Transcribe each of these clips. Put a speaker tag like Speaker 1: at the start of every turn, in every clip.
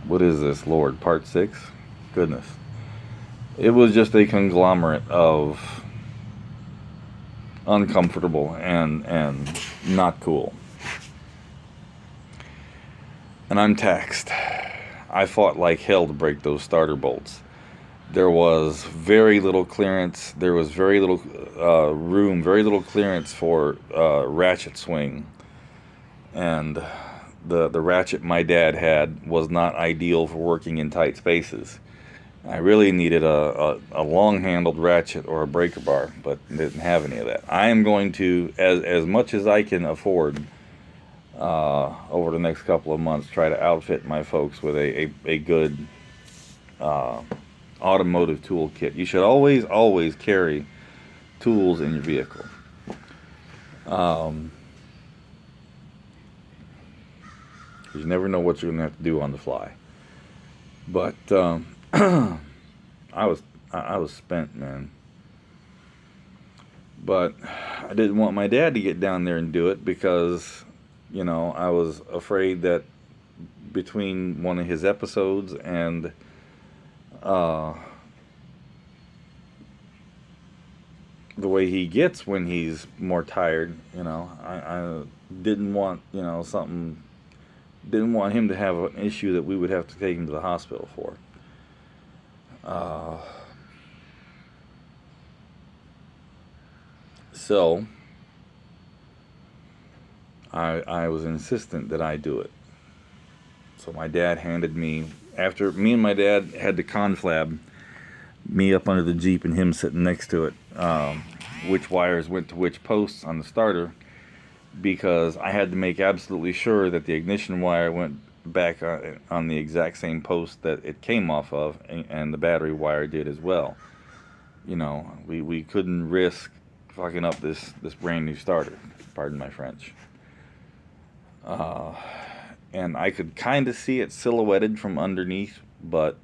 Speaker 1: What is this, Lord? Part 6? Goodness. It was just a conglomerate of uncomfortable and not cool. And I'm taxed. I fought like hell to break those starter bolts. There was very little clearance. There was very little room, very little clearance for ratchet swing. And the ratchet my dad had was not ideal for working in tight spaces. I really needed a long-handled ratchet or a breaker bar, but didn't have any of that. I am going to, as much as I can afford, over the next couple of months, try to outfit my folks with a good uh, automotive toolkit. You should always carry tools in your vehicle. Um, 'Cause you never know what you're going to have to do on the fly. But I was I was spent, man. But I didn't want my dad to get down there and do it because, I was afraid that between one of his episodes and uh, the way he gets when he's more tired, I didn't want, something, didn't want him to have an issue that we would have to take him to the hospital for. Uh, so I was insistent that I do it. So my dad handed me, after me and my dad had to conflab, me up under the Jeep and him sitting next to it, which wires went to which posts on the starter, because I had to make absolutely sure that the ignition wire went back on the exact same post that it came off of, and the battery wire did as well. We couldn't risk fucking up this brand new starter. Pardon my French. Uh, and I could kind of see it silhouetted from underneath, but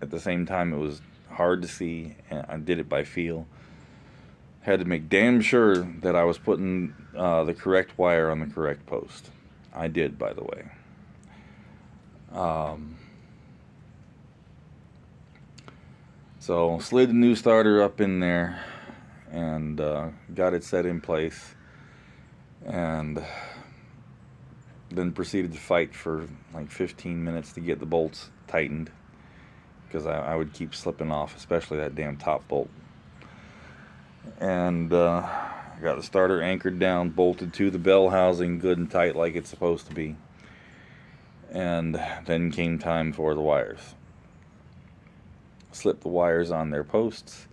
Speaker 1: at the same time it was hard to see, and I did it by feel. Had to make damn sure that I was putting the correct wire on the correct post. I did, by the way. Um, so slid the new starter up in there and got it set in place, and then proceeded to fight for like 15 minutes to get the bolts tightened, because I would keep slipping off, especially that damn top bolt. And I got the starter anchored down, bolted to the bell housing good and tight like it's supposed to be. And then came time for the wires. Slipped the wires on their posts,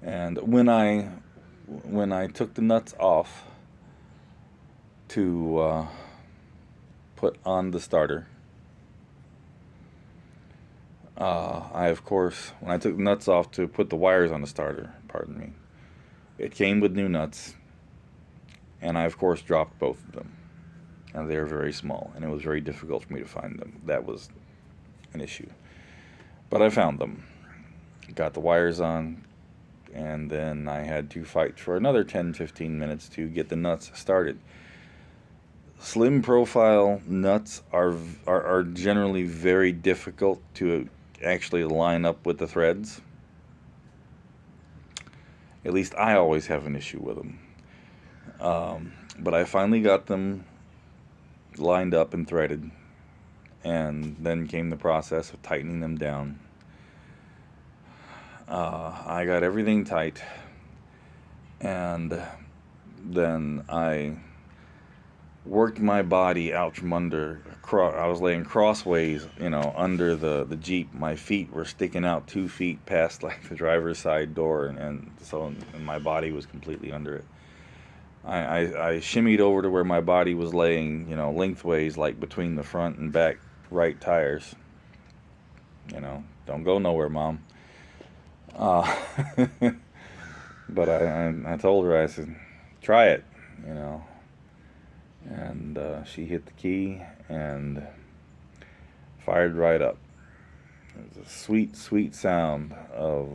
Speaker 1: and when I took the nuts off to put on the starter, I, of course, when I took the nuts off to put the wires on the starter, pardon me, it came with new nuts, and I, of course, dropped both of them. And they were very small, and it was very difficult for me to find them. That was an issue. But I found them, got the wires on, and then I had to fight for another 10-15 minutes to get the nuts started. Slim profile nuts are generally very difficult to actually line up with the threads. At least I always have an issue with them. But I finally got them lined up and threaded, and then came the process of tightening them down. I got everything tight, and then I worked my body out from under. I was laying crossways, under the Jeep. My feet were sticking out 2 feet past like the driver's side door, and my body was completely under it. I shimmied over to where my body was laying, lengthways, like between the front and back right tires. Don't go nowhere, Mom. Uh, but I told her, I said, try it, and she hit the key and fired right up. It was a sweet, sweet sound of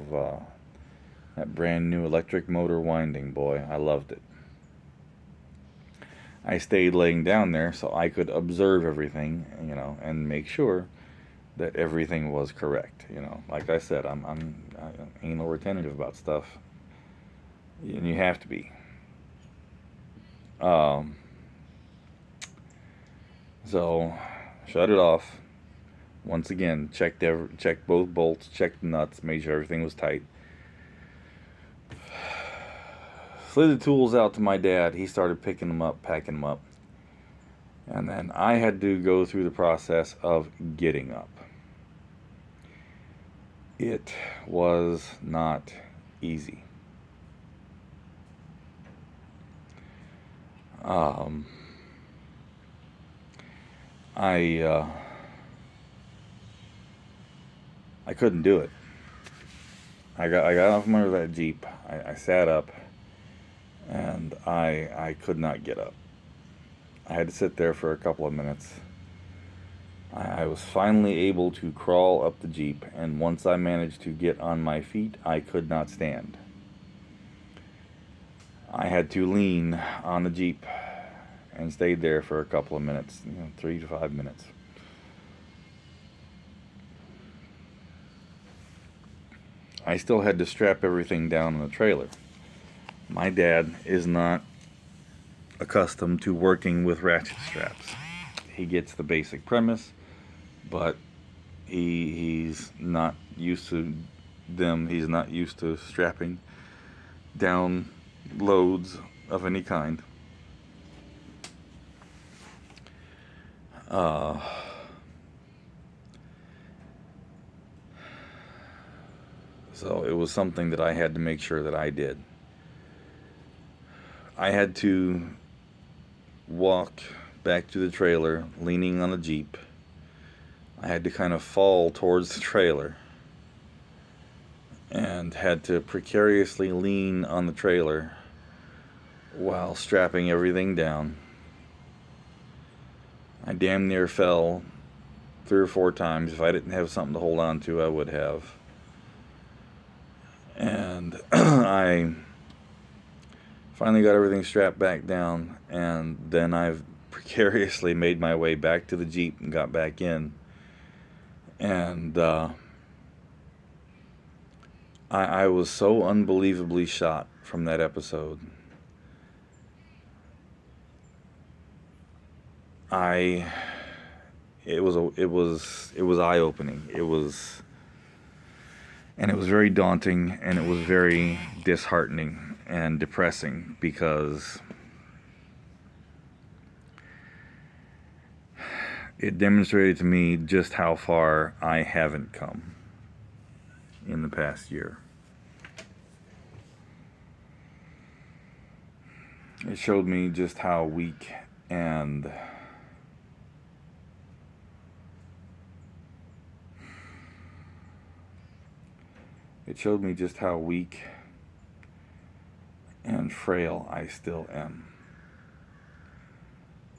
Speaker 1: that brand new electric motor winding, boy. I loved it. I stayed laying down there so I could observe everything, and make sure that everything was correct. You know, like I said, I anal retentive about stuff, and you have to be. Um, so shut it off. Once again, checked both bolts, checked the nuts, made sure everything was tight. Slid the tools out to my dad. He started picking them up, packing them up. And then I had to go through the process of getting up. It was not easy. Um, I couldn't do it. I got off from under that Jeep. I sat up, and I could not get up. I had to sit there for a couple of minutes. I was finally able to crawl up the Jeep, and once I managed to get on my feet, I could not stand. I had to lean on the Jeep and stayed there for a couple of minutes, 3 to 5 minutes. I still had to strap everything down in the trailer. My dad is not accustomed to working with ratchet straps. He gets the basic premise, but he's not used to them. He's not used to strapping down loads of any kind. So it was something that I had to make sure that I did. I had to walk back to the trailer, leaning on the Jeep. I had to kind of fall towards the trailer and had to precariously lean on the trailer while strapping everything down. I damn near fell 3 or 4 times. If I didn't have something to hold on to, I would have. And I finally got everything strapped back down, and then I've precariously made my way back to the Jeep and got back in. And I was so unbelievably shot from that episode. It was eye-opening. It was very daunting, and it was very disheartening and depressing, because it demonstrated to me just how far I haven't come in the past year. It showed me just how weak and frail I still am.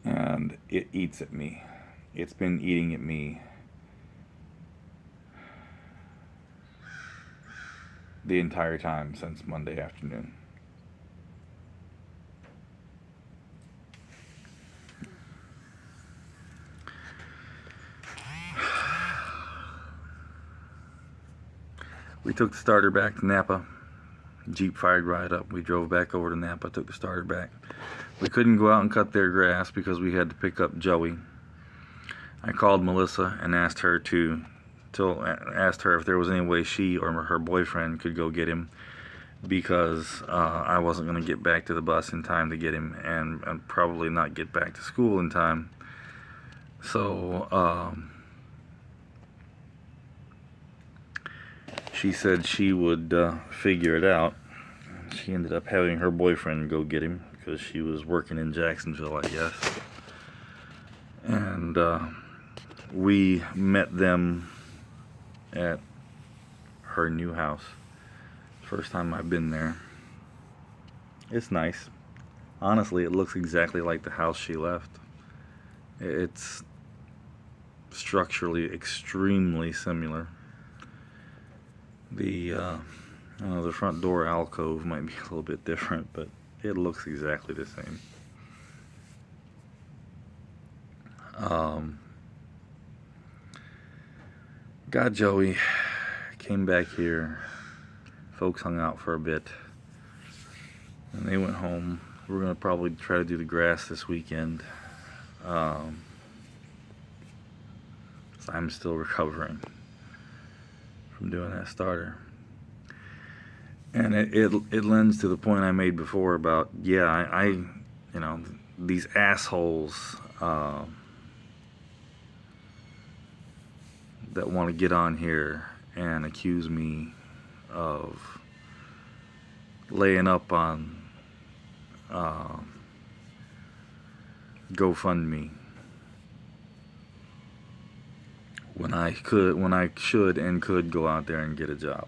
Speaker 1: And it eats at me. It's been eating at me the entire time since Monday afternoon. We took the starter back to Napa. Jeep fired right up. We drove back over to Napa, took the starter back. We couldn't go out and cut their grass because we had to pick up Joey. I called Melissa and asked her if there was any way she or her boyfriend could go get him, because I wasn't going to get back to the bus in time to get him, and probably not get back to school in time. So she said she would figure it out. She ended up having her boyfriend go get him because she was working in Jacksonville, I guess. And we met them at her new house. First time I've been there. It's nice. Honestly, it looks exactly like the house she left. It's structurally extremely similar. The front door alcove might be a little bit different, but it looks exactly the same. Got Joey. Came back here. Folks hung out for a bit. And they went home. We're going to probably try to do the grass this weekend. So I'm still recovering from doing that starter. And it lends to the point I made before about, yeah, I you know, these assholes that want to get on here and accuse me of laying up on GoFundMe when I should and could go out there and get a job.